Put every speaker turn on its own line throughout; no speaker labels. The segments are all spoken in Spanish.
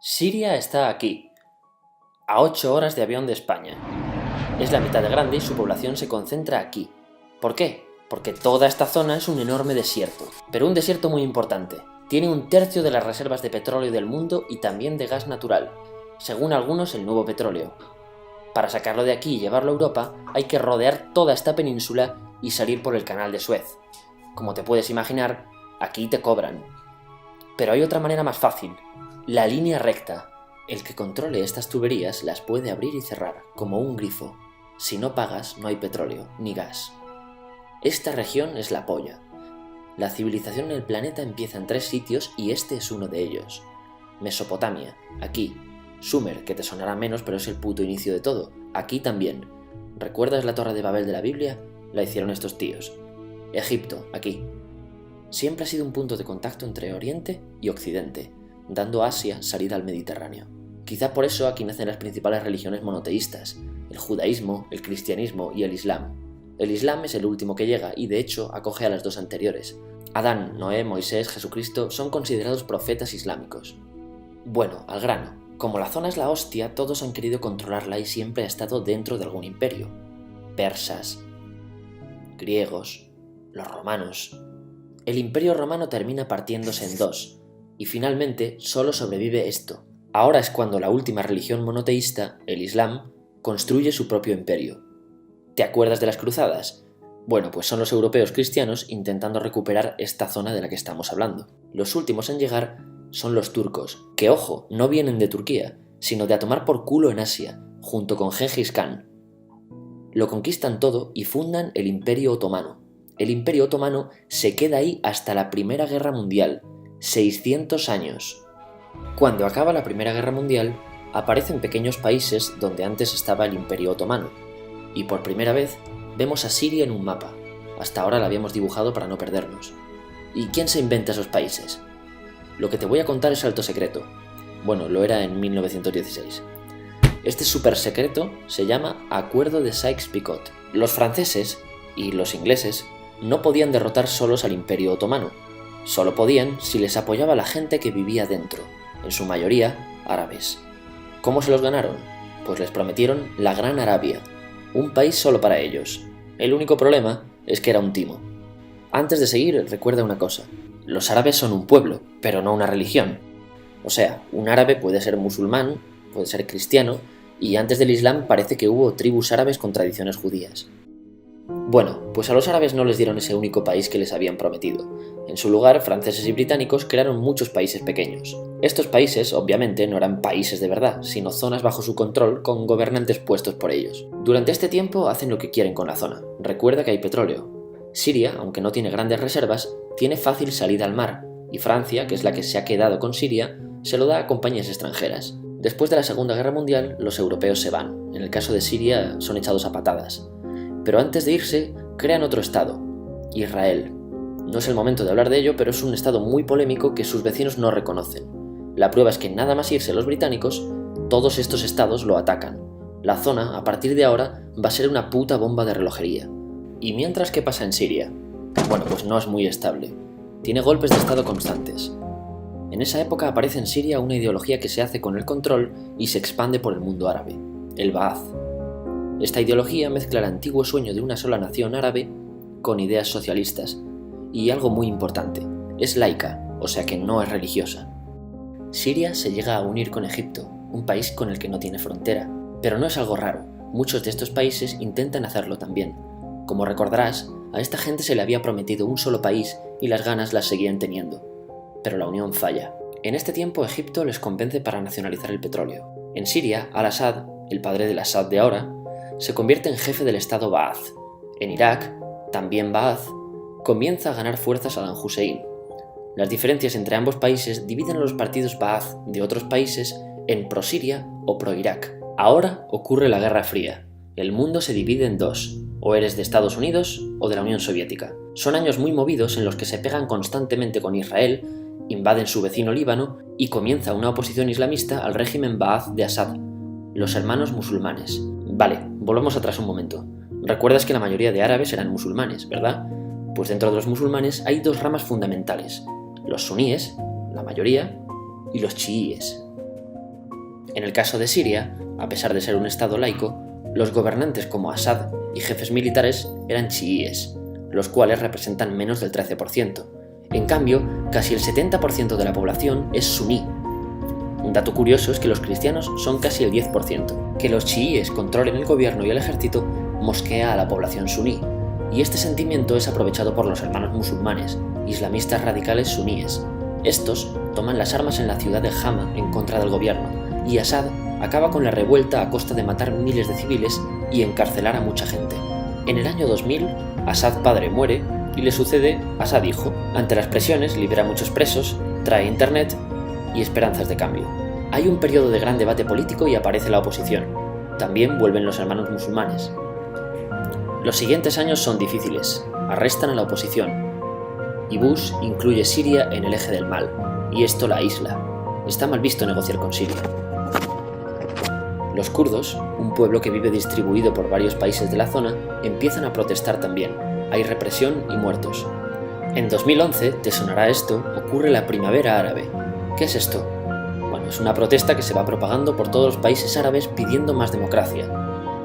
Siria está aquí, a 8 horas de avión de España. Es la mitad de grande y su población se concentra aquí. ¿Por qué? Porque toda esta zona es un enorme desierto, pero un desierto muy importante. Tiene 1/3 de las reservas de petróleo del mundo y también de gas natural, según algunos el nuevo petróleo. Para sacarlo de aquí y llevarlo a Europa, hay que rodear toda esta península y salir por el canal de Suez. Como te puedes imaginar, aquí te cobran. Pero hay otra manera más fácil, la línea recta. El que controle estas tuberías las puede abrir y cerrar, como un grifo. Si no pagas, no hay petróleo, ni gas. Esta región es la polla. La civilización en el planeta empieza en 3 sitios y este es uno de ellos. Mesopotamia, aquí. Sumer, que te sonará menos, pero es el puto inicio de todo. Aquí también. ¿Recuerdas la Torre de Babel de la Biblia? La hicieron estos tíos. Egipto, aquí. Siempre ha sido un punto de contacto entre Oriente y Occidente, dando a Asia salida al Mediterráneo. Quizá por eso aquí nacen las principales religiones monoteístas, el judaísmo, el cristianismo y el islam. El islam es el último que llega y de hecho acoge a las 2 anteriores. Adán, Noé, Moisés, Jesucristo son considerados profetas islámicos. Bueno, al grano. Como la zona es la hostia, todos han querido controlarla y siempre ha estado dentro de algún imperio. Persas, griegos, los romanos. El imperio romano termina partiéndose en 2, y finalmente solo sobrevive esto. Ahora es cuando la última religión monoteísta, el Islam, construye su propio imperio. ¿Te acuerdas de las cruzadas? Bueno, pues son los europeos cristianos intentando recuperar esta zona de la que estamos hablando. Los últimos en llegar son los turcos, que ojo, no vienen de Turquía, sino de a tomar por culo en Asia, junto con Gengis Khan. Lo conquistan todo y fundan el Imperio Otomano. El Imperio Otomano se queda ahí hasta la Primera Guerra Mundial, 600 años. Cuando acaba la Primera Guerra Mundial, aparecen pequeños países donde antes estaba el Imperio Otomano, y por primera vez vemos a Siria en un mapa. Hasta ahora la habíamos dibujado para no perdernos. ¿Y quién se inventa esos países? Lo que te voy a contar es alto secreto. Bueno, lo era en 1916. Este súper secreto se llama Acuerdo de Sykes-Picot. Los franceses y los ingleses no podían derrotar solos al Imperio Otomano. Solo podían si les apoyaba la gente que vivía dentro, en su mayoría árabes. ¿Cómo se los ganaron? Pues les prometieron la Gran Arabia, un país solo para ellos. El único problema es que era un timo. Antes de seguir, recuerda una cosa. Los árabes son un pueblo, pero no una religión. O sea, un árabe puede ser musulmán, puede ser cristiano, y antes del Islam parece que hubo tribus árabes con tradiciones judías. Bueno, pues a los árabes no les dieron ese único país que les habían prometido. En su lugar, franceses y británicos crearon muchos países pequeños. Estos países, obviamente, no eran países de verdad, sino zonas bajo su control con gobernantes puestos por ellos. Durante este tiempo hacen lo que quieren con la zona. Recuerda que hay petróleo. Siria, aunque no tiene grandes reservas, tiene fácil salida al mar, y Francia, que es la que se ha quedado con Siria, se lo da a compañías extranjeras. Después de la Segunda Guerra Mundial, los europeos se van. En el caso de Siria, son echados a patadas. Pero antes de irse, crean otro estado, Israel. No es el momento de hablar de ello, pero es un estado muy polémico que sus vecinos no reconocen. La prueba es que nada más irse los británicos, todos estos estados lo atacan. La zona, a partir de ahora, va a ser una puta bomba de relojería. ¿Y mientras qué pasa en Siria? Bueno, pues no es muy estable. Tiene golpes de estado constantes. En esa época aparece en Siria una ideología que se hace con el control y se expande por el mundo árabe, el Ba'ath. Esta ideología mezcla el antiguo sueño de una sola nación árabe con ideas socialistas. Y algo muy importante, es laica, o sea que no es religiosa. Siria se llega a unir con Egipto, un país con el que no tiene frontera. Pero no es algo raro, muchos de estos países intentan hacerlo también. Como recordarás, a esta gente se le había prometido un solo país y las ganas las seguían teniendo. Pero la unión falla. En este tiempo Egipto les convence para nacionalizar el petróleo. En Siria, Al-Assad, el padre del Assad de ahora, se convierte en jefe del estado Ba'ath. En Irak, también Ba'ath, comienza a ganar fuerza Saddam Hussein. Las diferencias entre ambos países dividen a los partidos Ba'ath de otros países en pro-Siria o pro-Irak. Ahora ocurre la Guerra Fría. El mundo se divide en 2, o eres de Estados Unidos o de la Unión Soviética. Son años muy movidos en los que se pegan constantemente con Israel, invaden su vecino Líbano y comienza una oposición islamista al régimen Ba'ath de Assad, los hermanos musulmanes. Vale, volvamos atrás un momento. Recuerdas que la mayoría de árabes eran musulmanes, ¿verdad? Pues dentro de los musulmanes hay 2 ramas fundamentales, los suníes, la mayoría, y los chiíes. En el caso de Siria, a pesar de ser un estado laico, los gobernantes como Assad y jefes militares eran chiíes, los cuales representan menos del 13%. En cambio, casi el 70% de la población es suní. Un dato curioso es que los cristianos son casi el 10%. Que los chiíes controlen el gobierno y el ejército mosquea a la población suní, y este sentimiento es aprovechado por los hermanos musulmanes, islamistas radicales suníes. Estos toman las armas en la ciudad de Hama en contra del gobierno, y Assad acaba con la revuelta a costa de matar miles de civiles y encarcelar a mucha gente. En el año 2000, Assad padre muere y le sucede Assad hijo. Ante las presiones libera a muchos presos, trae internet y esperanzas de cambio. Hay un periodo de gran debate político y aparece la oposición. También vuelven los hermanos musulmanes. Los siguientes años son difíciles. Arrestan a la oposición. Y Bush incluye Siria en el eje del mal, y esto la aísla. Está mal visto negociar con Siria. Los kurdos, un pueblo que vive distribuido por varios países de la zona, empiezan a protestar también. Hay represión y muertos. En 2011, te sonará esto, ocurre la Primavera Árabe. ¿Qué es esto? Bueno, es una protesta que se va propagando por todos los países árabes pidiendo más democracia.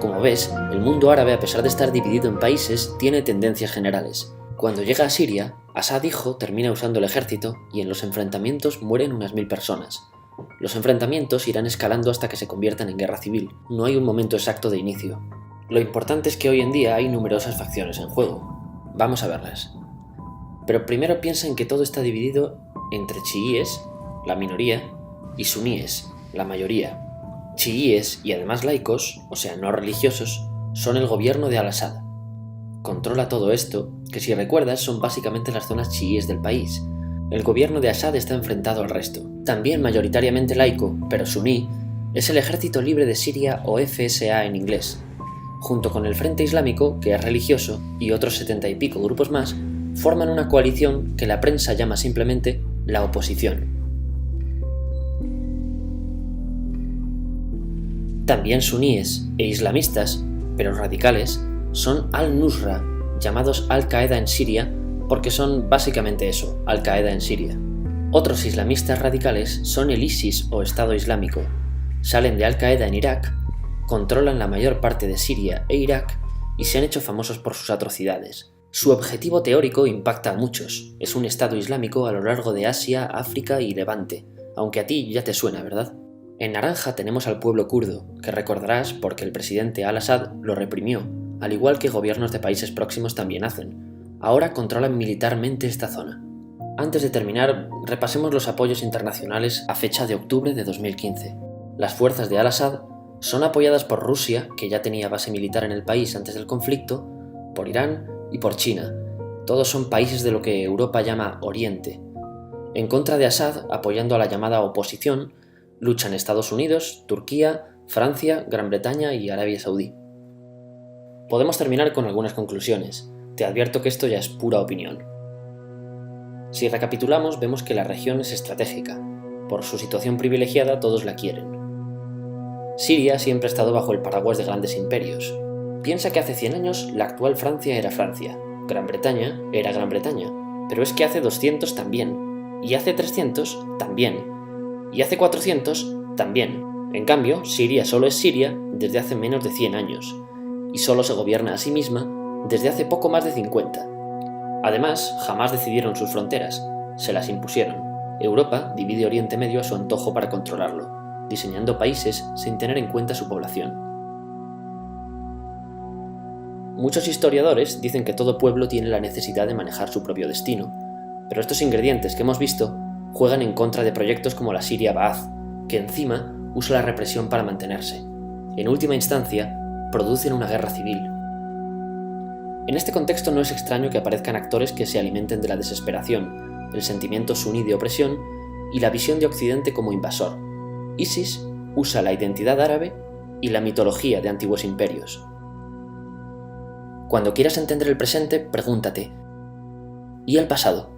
Como ves, el mundo árabe, a pesar de estar dividido en países, tiene tendencias generales. Cuando llega a Siria, Assad hijo termina usando el ejército y en los enfrentamientos mueren unas 1000 personas. Los enfrentamientos irán escalando hasta que se conviertan en guerra civil. No hay un momento exacto de inicio. Lo importante es que hoy en día hay numerosas facciones en juego. Vamos a verlas. Pero primero piensa en que todo está dividido entre chiíes, la minoría, y suníes, la mayoría. Chiíes y además laicos, o sea, no religiosos, son el gobierno de Al-Assad. Controla todo esto, que si recuerdas son básicamente las zonas chiíes del país. El gobierno de Assad está enfrentado al resto. También mayoritariamente laico, pero suní, es el Ejército Libre de Siria o FSA en inglés. Junto con el Frente Islámico, que es religioso, y otros 70 y pico grupos más, forman una coalición que la prensa llama simplemente la oposición. También suníes e islamistas, pero radicales, son Al-Nusra, llamados Al-Qaeda en Siria, porque son básicamente eso, Al-Qaeda en Siria. Otros islamistas radicales son el ISIS o Estado Islámico. Salen de Al-Qaeda en Irak, controlan la mayor parte de Siria e Irak y se han hecho famosos por sus atrocidades. Su objetivo teórico impacta a muchos. Es un Estado Islámico a lo largo de Asia, África y Levante, aunque a ti ya te suena, ¿verdad? En naranja tenemos al pueblo kurdo, que recordarás porque el presidente Al-Assad lo reprimió, al igual que gobiernos de países próximos también hacen. Ahora controlan militarmente esta zona. Antes de terminar, repasemos los apoyos internacionales a fecha de octubre de 2015. Las fuerzas de Al-Assad son apoyadas por Rusia, que ya tenía base militar en el país antes del conflicto, por Irán y por China. Todos son países de lo que Europa llama Oriente. En contra de Assad, apoyando a la llamada oposición, luchan Estados Unidos, Turquía, Francia, Gran Bretaña y Arabia Saudí. Podemos terminar con algunas conclusiones. Te advierto que esto ya es pura opinión. Si recapitulamos, vemos que la región es estratégica. Por su situación privilegiada, todos la quieren. Siria siempre ha estado bajo el paraguas de grandes imperios. Piensa que hace 100 años la actual Francia era Francia, Gran Bretaña era Gran Bretaña, pero es que hace 200 también, y hace 300 también, y hace 400 también. En cambio, Siria solo es Siria desde hace menos de 100 años, y solo se gobierna a sí misma desde hace poco más de 50. Además, jamás decidieron sus fronteras, se las impusieron. Europa divide Oriente Medio a su antojo para controlarlo, diseñando países sin tener en cuenta su población. Muchos historiadores dicen que todo pueblo tiene la necesidad de manejar su propio destino, pero estos ingredientes que hemos visto juegan en contra de proyectos como la Siria Ba'ath, que encima usa la represión para mantenerse. En última instancia, producen una guerra civil. En este contexto no es extraño que aparezcan actores que se alimenten de la desesperación, el sentimiento suní de opresión y la visión de Occidente como invasor. ISIS usa la identidad árabe y la mitología de antiguos imperios. Cuando quieras entender el presente, pregúntate: ¿y el pasado?